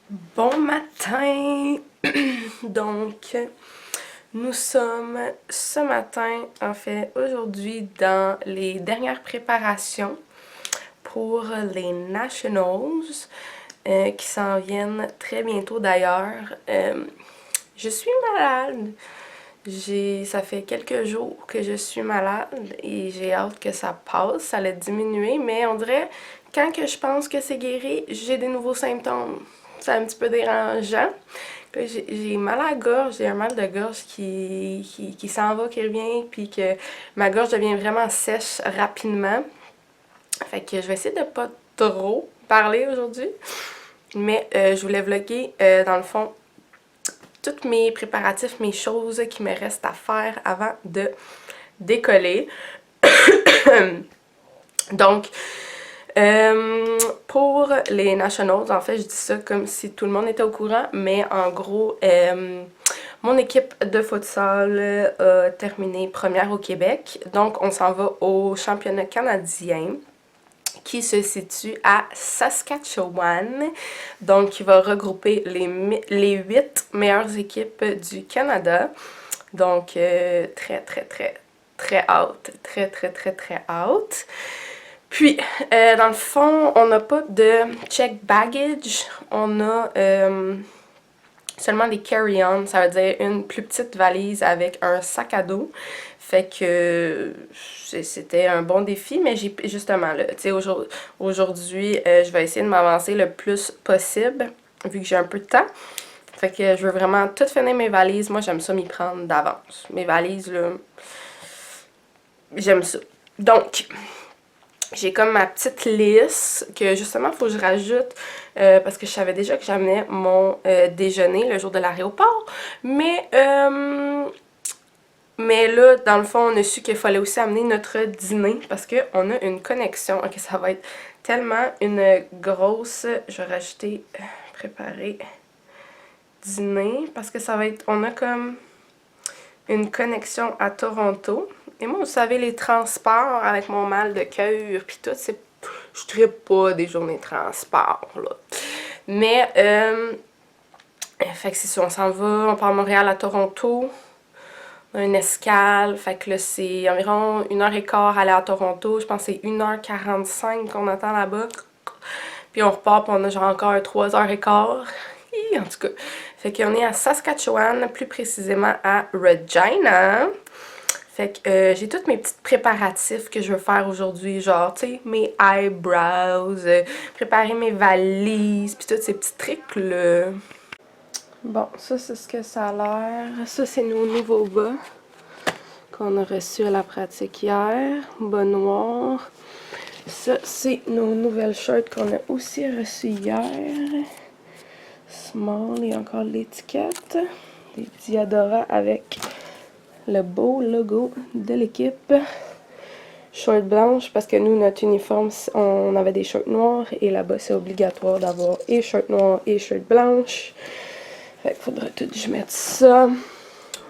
Bon matin! Donc, nous sommes ce matin, en fait, aujourd'hui, dans les dernières préparations pour les Nationals qui s'en viennent très bientôt d'ailleurs. Je suis malade. Ça fait quelques jours que je suis malade et j'ai hâte que ça passe, ça allait diminuer, mais on dirait quand que je pense que c'est guéri, j'ai des nouveaux symptômes. C'est un petit peu dérangeant. J'ai mal à la gorge, j'ai un mal de gorge qui s'en va, qui revient, puis que ma gorge devient vraiment sèche rapidement. Fait que je vais essayer de pas trop parler aujourd'hui, mais je voulais vlogger dans le fond tous mes préparatifs, mes choses qui me restent à faire avant de décoller. Donc, pour les Nationals, en fait, je dis ça comme si tout le monde était au courant, mais en gros, mon équipe de futsal a terminé première au Québec. Donc, on s'en va au championnat canadien qui se situe à Saskatchewan. Donc, qui va regrouper les 8 meilleures équipes du Canada. Donc, très hâte. Très hâte. Puis, dans le fond, on n'a pas de check baggage. On a seulement des carry-on. Ça veut dire une plus petite valise avec un sac à dos. Fait que c'était un bon défi, mais j'ai justement, là, tu sais, aujourd'hui, je vais essayer de m'avancer le plus possible, vu que j'ai un peu de temps. Fait que je veux vraiment tout finir mes valises. Moi, j'aime ça m'y prendre d'avance. Mes valises, là, j'aime ça. Donc, j'ai comme ma petite liste que justement, il faut que je rajoute parce que je savais déjà que j'amenais mon déjeuner le jour de l'aéroport. Mais là, dans le fond, on a su qu'il fallait aussi amener notre dîner parce qu'on a une connexion. Ok, ça va être tellement une grosse... Je vais rajouter préparer dîner parce que ça va être... On a comme une connexion à Toronto. Et moi, vous savez, les transports avec mon mal de cœur puis tout, c'est... Je trippe pas des journées de transport, là. Mais, fait que c'est ça, on s'en va, on part de Montréal à Toronto. On a une escale, fait que là, c'est environ 1h15 aller à Toronto. Je pense que c'est 1h45 qu'on attend là-bas. Puis on repart, puis on a genre encore 3h15. En tout cas, fait qu'on est à Saskatchewan, plus précisément à Regina. Fait que j'ai tous mes petits préparatifs que je veux faire aujourd'hui, genre, tu sais, mes eyebrows, préparer mes valises, puis tous ces petits trucs-là. Bon, ça, c'est ce que ça a l'air. Ça, c'est nos nouveaux bas qu'on a reçus à la pratique hier. Bas noirs. Ça, c'est nos nouvelles shirts qu'on a aussi reçues hier. Small, il y a encore l'étiquette. Des Diadora avec le beau logo de l'équipe. Short blanche parce que nous, notre uniforme, on avait des shorts noirs et là-bas, c'est obligatoire d'avoir et short noir et shirt blanche. Fait qu'il faudrait tout que je mette ça.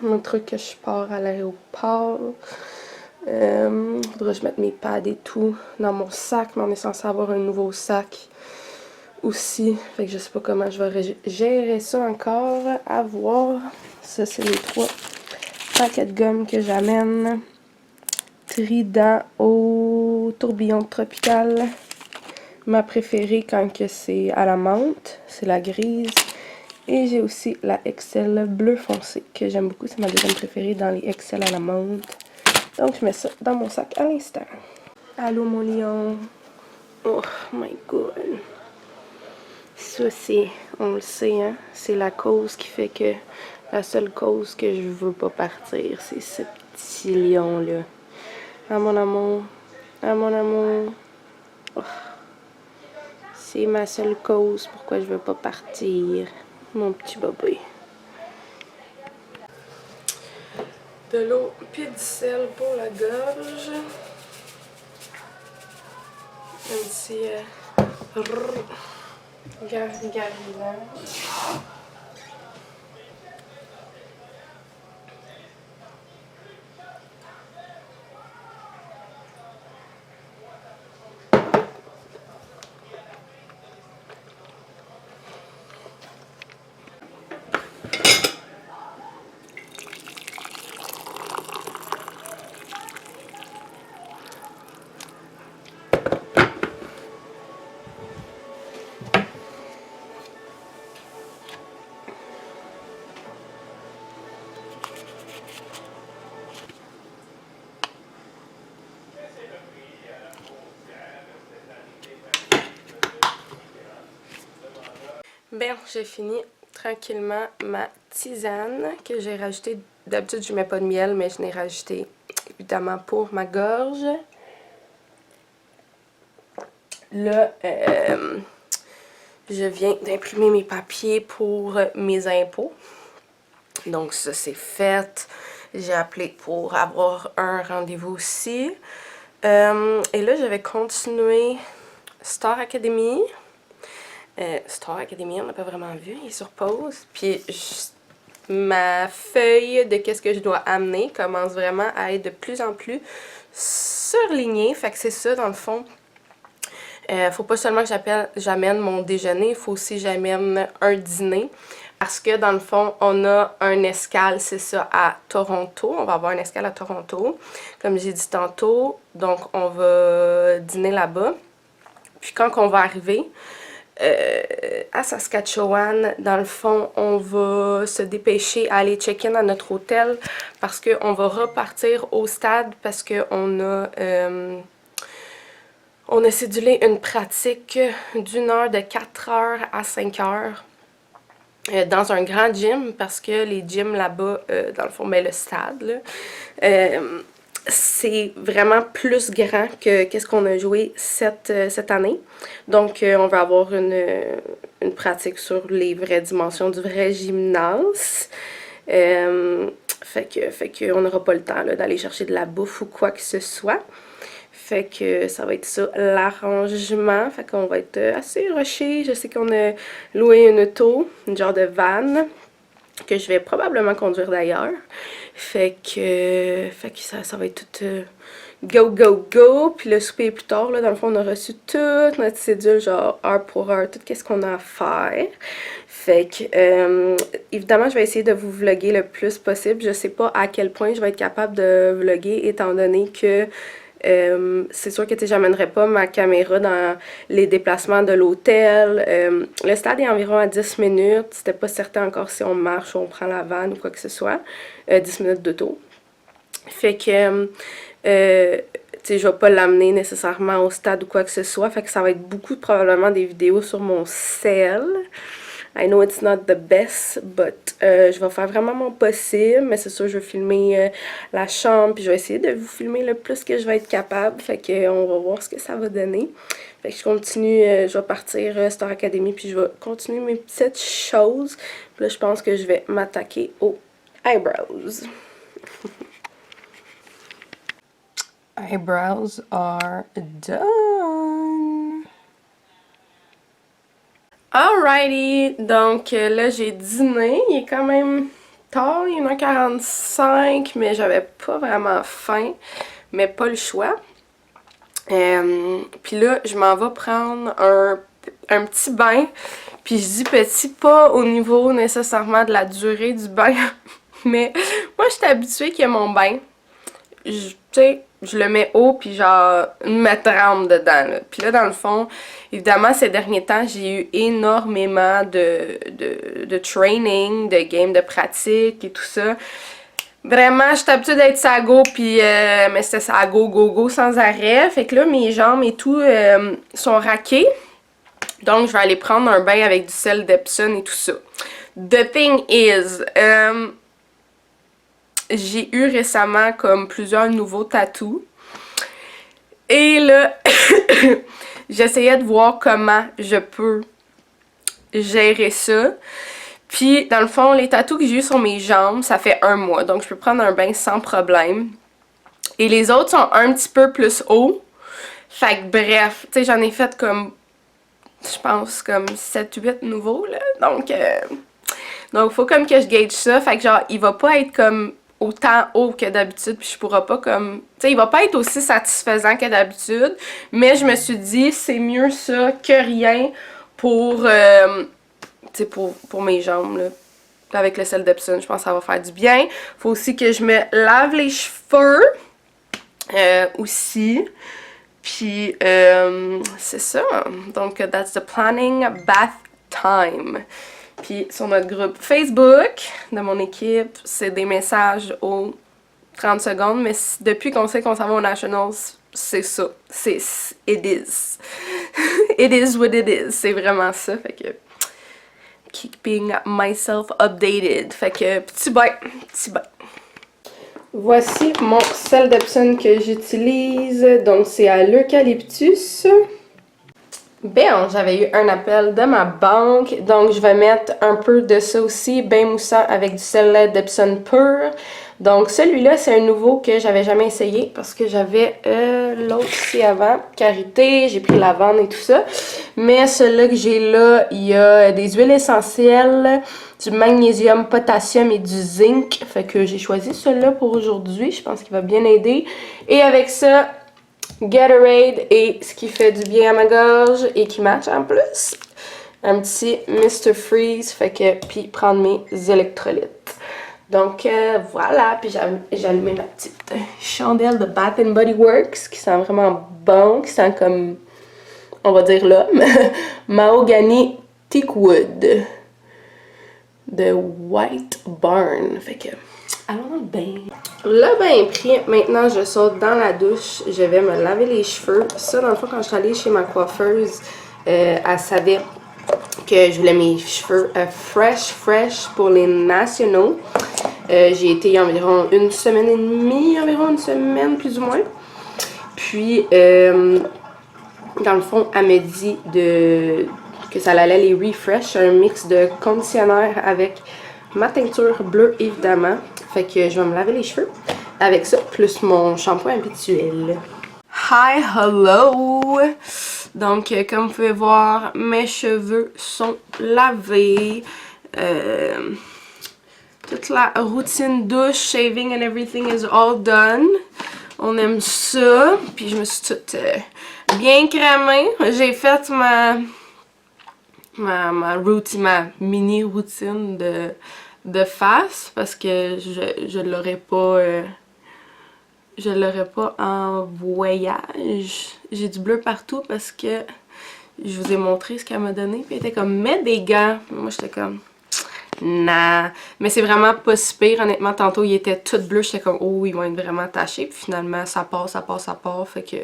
Un truc que je pars à l'aéroport. Faudrait que je mette mes pads et tout dans mon sac, mais on est censé avoir un nouveau sac aussi. Fait que je sais pas comment je vais gérer ça encore. À voir. Ça, c'est les 3 paquets de gomme que j'amène. Trident au tourbillon tropical. Ma préférée quand que c'est à la menthe, c'est la grise. Et j'ai aussi la XL bleu foncé que j'aime beaucoup. C'est ma deuxième préférée dans les XL à la menthe. Donc je mets ça dans mon sac à l'instant. Allô mon lion. Oh my god. Ça c'est, on le sait, hein, c'est la cause qui fait que, la seule cause que je veux pas partir, c'est ce petit lion là. Ah mon amour. Ah mon amour. Oh. C'est ma seule cause pourquoi je veux pas partir. Mon petit bébé. De l'eau puis du sel pour la gorge. Un petit gargarilant. Bien, j'ai fini tranquillement ma tisane que j'ai rajoutée. D'habitude, je mets pas de miel, mais je l'ai rajouté évidemment pour ma gorge. Là, je viens d'imprimer mes papiers pour mes impôts. Donc ça, c'est fait. J'ai appelé pour avoir un rendez-vous aussi. Et là, je vais continuer Star Academy. Star Academy, on n'a pas vraiment vu, il est sur pause. Puis ma feuille de qu'est-ce que je dois amener commence vraiment à être de plus en plus surlignée. Fait que c'est ça, dans le fond. Faut pas seulement que j'amène mon déjeuner, il faut aussi que j'amène un dîner. Parce que dans le fond, on a un escale, c'est ça, à Toronto. On va avoir un escale à Toronto, comme j'ai dit tantôt. Donc, on va dîner là-bas. Puis quand on va arriver à Saskatchewan, dans le fond, on va se dépêcher à aller check-in à notre hôtel parce qu'on va repartir au stade parce qu'on a... on a cédulé une pratique d'une heure de 4 heures à 5 heures dans un grand gym parce que les gyms là-bas, dans le fond, ben, le stade, c'est vraiment plus grand que qu'est-ce qu'on a joué cette année. Donc, on va avoir une pratique sur les vraies dimensions du vrai gymnase. Fait que on n'aura pas le temps d'aller chercher de la bouffe ou quoi que ce soit. Fait que ça va être ça, l'arrangement. Fait qu'on va être assez rushé. Je sais qu'on a loué une auto, une genre de van, que je vais probablement conduire d'ailleurs. Fait que ça va être tout go, go, go. Puis le souper est plus tard, là. Dans le fond, on a reçu toute notre cédule, genre heure pour heure, tout ce qu'on a à faire. Fait que, évidemment, je vais essayer de vous vlogger le plus possible. Je sais pas à quel point je vais être capable de vlogger, étant donné que c'est sûr que j'amènerai pas ma caméra dans les déplacements de l'hôtel. Le stade est environ à 10 minutes. C'était pas certain encore si on marche ou on prend la vanne ou quoi que ce soit. 10 minutes d'auto. Fait que, tu sais, je vais pas l'amener nécessairement au stade ou quoi que ce soit. Fait que ça va être beaucoup probablement des vidéos sur mon cell. I know it's not the best, but je vais faire vraiment mon possible. Mais c'est sûr, je vais filmer la chambre, puis je vais essayer de vous filmer le plus que je vais être capable. Fait que on va voir ce que ça va donner. Fait que je continue, je vais partir Star Academy, puis je vais continuer mes petites choses. Puis là, je pense que je vais m'attaquer aux eyebrows. Eyebrows are done! Alrighty, donc là j'ai dîné, il est quand même tard, il est 1h45, mais j'avais pas vraiment faim, mais pas le choix. Puis là, je m'en vais prendre un petit bain, puis je dis petit pas au niveau nécessairement de la durée du bain, mais moi je suis habituée qu'il y ait mon bain. Tu sais, je le mets haut, puis genre, me trempe dedans, là. Puis là, dans le fond, évidemment, ces derniers temps, j'ai eu énormément de training, de games de pratique et tout ça. Vraiment, j'étais habituée d'être sa go, puis mais c'était sa go, go, go sans arrêt. Fait que là, mes jambes et tout sont raquées. Donc, je vais aller prendre un bain avec du sel d'Epsom et tout ça. The thing is, j'ai eu récemment comme plusieurs nouveaux tatous. Et là, j'essayais de voir comment je peux gérer ça. Puis, dans le fond, les tatous que j'ai eu sur mes jambes, ça fait 1 mois. Donc, je peux prendre un bain sans problème. Et les autres sont un petit peu plus hauts. Fait que bref, tu sais, j'en ai fait comme, je pense, comme 7-8 nouveaux, là. Donc, faut comme que je gauge ça. Fait que genre, il va pas être comme autant haut que d'habitude, puis je pourrai pas comme... Tu sais, il va pas être aussi satisfaisant que d'habitude, mais je me suis dit, c'est mieux ça que rien pour, tu sais, pour mes jambes, là. Avec le sel d'Epsom, je pense que ça va faire du bien. Faut aussi que je me lave les cheveux, aussi. Puis, c'est ça. Donc, that's the planning bath time. Puis sur notre groupe Facebook de mon équipe, c'est des messages aux 30 secondes, mais depuis qu'on sait qu'on s'en va aux Nationals, c'est ça. It is. It is what it is. C'est vraiment ça. Fait que keeping myself updated. Fait que petit bain, petit bain. Voici mon sel d'Epsom que j'utilise. Donc c'est à l'eucalyptus. Bien, j'avais eu un appel de ma banque, donc je vais mettre un peu de ça aussi, bain moussant avec du sel d'Epsom pur. Donc celui-là, c'est un nouveau que j'avais jamais essayé parce que j'avais l'autre ici avant, Karité, j'ai pris lavande et tout ça. Mais celui-là que j'ai là, il y a des huiles essentielles, du magnésium, potassium et du zinc. Fait que j'ai choisi celui-là pour aujourd'hui, je pense qu'il va bien aider. Et avec ça, Gatorade et ce qui fait du bien à ma gorge et qui match en plus. Un petit Mr. Freeze, fait que, puis prendre mes électrolytes. Donc voilà, puis j'ai allumé ma petite chandelle de Bath and Body Works qui sent vraiment bon, qui sent comme, on va dire l'homme, Mahogany Teakwood de White Barn. Fait que, allons dans le bain. Le bain est pris, maintenant je saute dans la douche, je vais me laver les cheveux. Ça, dans le fond, quand je suis allée chez ma coiffeuse, elle savait que je voulais mes cheveux fresh pour les nationaux. J'ai été il y a environ une semaine et demie, environ une semaine plus ou moins. Puis, dans le fond, elle me dit que ça allait les refresh, un mix de conditionnaire avec ma teinture bleue évidemment. Fait que je vais me laver les cheveux avec ça, plus mon shampoing habituel. Hi, hello! Donc, comme vous pouvez voir, mes cheveux sont lavés. Toute la routine douche, shaving and everything is all done. On aime ça. Puis je me suis toute bien cramée. J'ai fait ma mini routine de face parce que je l'aurais pas en voyage. J'ai du bleu partout parce que je vous ai montré ce qu'elle m'a donné. Puis elle était comme, mets des gants. Moi j'étais comme, nah. Mais c'est vraiment pas si pire. Honnêtement, tantôt il était tout bleu. J'étais comme, oh, ils vont être vraiment tachés. Puis finalement, ça part. Fait que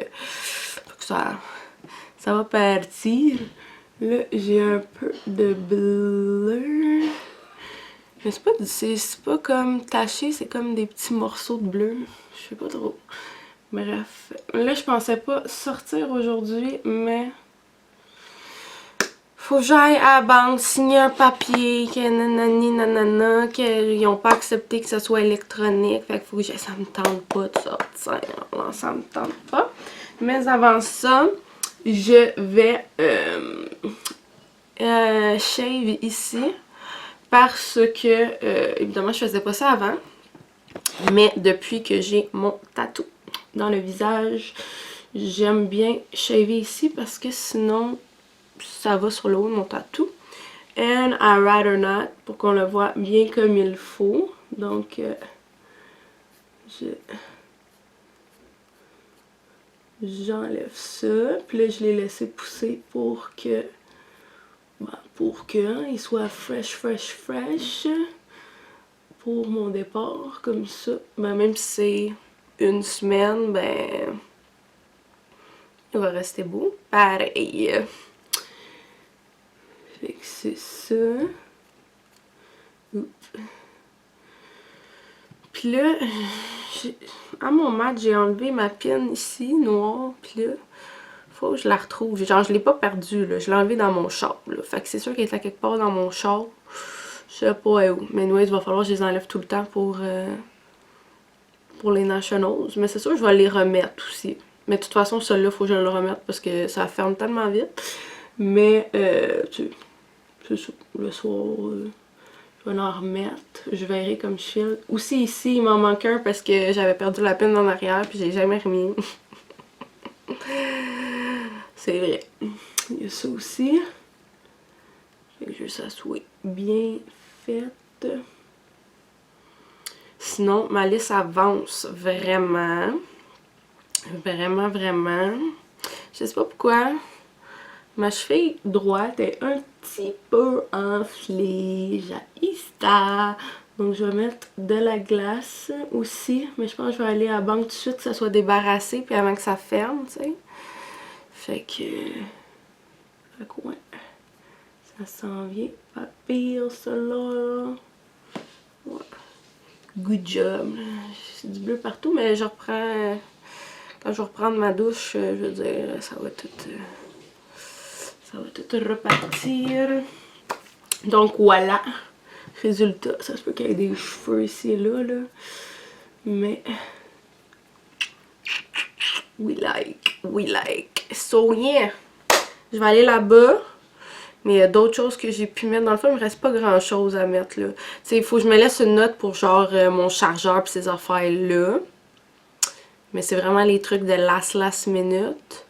ça va partir. Là, j'ai un peu de bleu. Mais c'est pas comme taché, c'est comme des petits morceaux de bleu. Je sais pas trop. Bref. Là, je pensais pas sortir aujourd'hui, mais faut que j'aille à la banque signer un papier que nanani nanana, qu'ils ont pas accepté que ce soit électronique. Fait qu'il faut que ça me tente pas de sortir. Non, ça me tente pas. Mais avant ça, je vais shave ici. Parce que, évidemment, je faisais pas ça avant. Mais depuis que j'ai mon tatou dans le visage, j'aime bien shaver ici parce que sinon, ça va sur le haut de mon tatou. And I rather not, pour qu'on le voit bien comme il faut. Donc, j'enlève ça. Puis là, je l'ai laissé pousser pour que... il soit fresh pour mon départ, comme ça. Ben, même si c'est une semaine, ben, il va rester beau. Pareil. Fait que c'est ça. Oups. Puis là, à mon mat, j'ai enlevé ma pine ici, noire. Puis là, faut que je la retrouve. Genre, je l'ai pas perdue, là. Je l'ai enlevée dans mon char, là. Fait que c'est sûr qu'elle est à quelque part dans mon char. Je sais pas où. Mais anyway, il va falloir que je les enlève tout le temps pour les Nationals. Mais c'est sûr que je vais les remettre aussi. Mais de toute façon, celui-là, faut que je le remette parce que ça ferme tellement vite. Mais, c'est ça. Le soir, je vais en remettre. Je verrai comme je file. Aussi, ici, il m'en manque un parce que j'avais perdu la pine en arrière puis j'ai jamais remis. C'est vrai. Il y a ça aussi. Fait que je veux que ça soit bien fait. Sinon, ma liste avance vraiment. Vraiment. Je sais pas pourquoi. Ma cheville droite est un petit peu enflée. J'ai ça. Donc, je vais mettre de la glace aussi. Mais je pense que je vais aller à la banque tout de suite, que ça soit débarrassé. Puis avant que ça ferme, tu sais. Fait que ouais. Ça s'en vient pas pire, celle-là. Ouais. Good job. C'est du bleu partout, mais je reprends... Quand je vais reprendre ma douche, je veux dire, ça va tout repartir. Donc voilà. Résultat, ça se peut qu'il y ait des cheveux ici et là, mais... We like. So yeah. Je vais aller là-bas. Mais il y a d'autres choses que j'ai pu mettre. Dans le fond, il me reste pas grand chose à mettre là. Tu sais, il faut que je me laisse une note pour genre mon chargeur pis ces affaires-là. Mais c'est vraiment les trucs de last minute.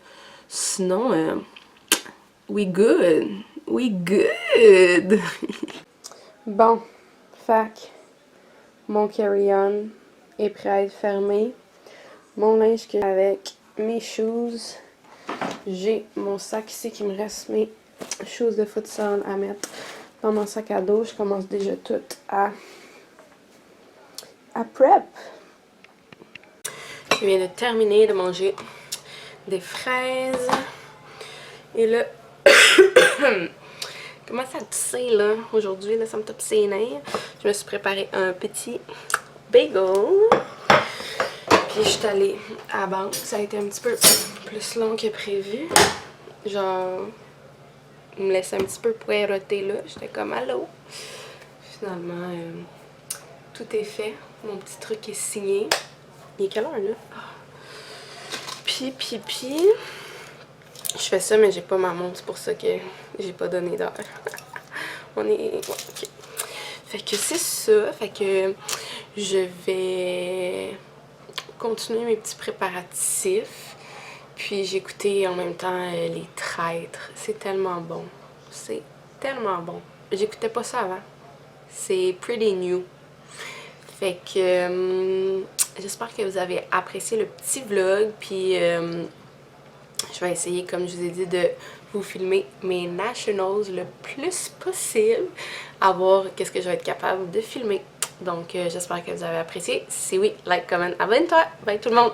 Sinon, we good. We good. Bon, fac. Mon carry-on est prêt à être fermé. Mon linge que avec mes shoes. J'ai mon sac ici qui me reste mes shoes de futsal à mettre dans mon sac à dos. Je commence déjà tout à prep. Je viens de terminer de manger des fraises. Et là, comment ça tousser là aujourd'hui, là, ça me tape ses nerfs. Je me suis préparé un petit bagel. Puis je suis allée à la banque. Ça a été un petit peu plus long que prévu. Genre, me laissait un petit peu poireauter là. J'étais comme allô. Finalement, tout est fait. Mon petit truc est signé. Il est quelle heure là? Puis, je fais ça, mais j'ai pas ma montre. C'est pour ça que j'ai pas donné d'heure. On est... Ouais, ok. Fait que c'est ça. Fait que je vais continuer mes petits préparatifs. Puis j'ai écouté en même temps Les Traîtres. C'est tellement bon. C'est tellement bon. J'écoutais pas ça avant. C'est pretty new. Fait que j'espère que vous avez apprécié le petit vlog. Puis je vais essayer, comme je vous ai dit, de vous filmer mes nationals le plus possible. À voir qu'est-ce que je vais être capable de filmer. Donc j'espère que vous avez apprécié. Si oui, like, comment, abonne-toi. Bye tout le monde!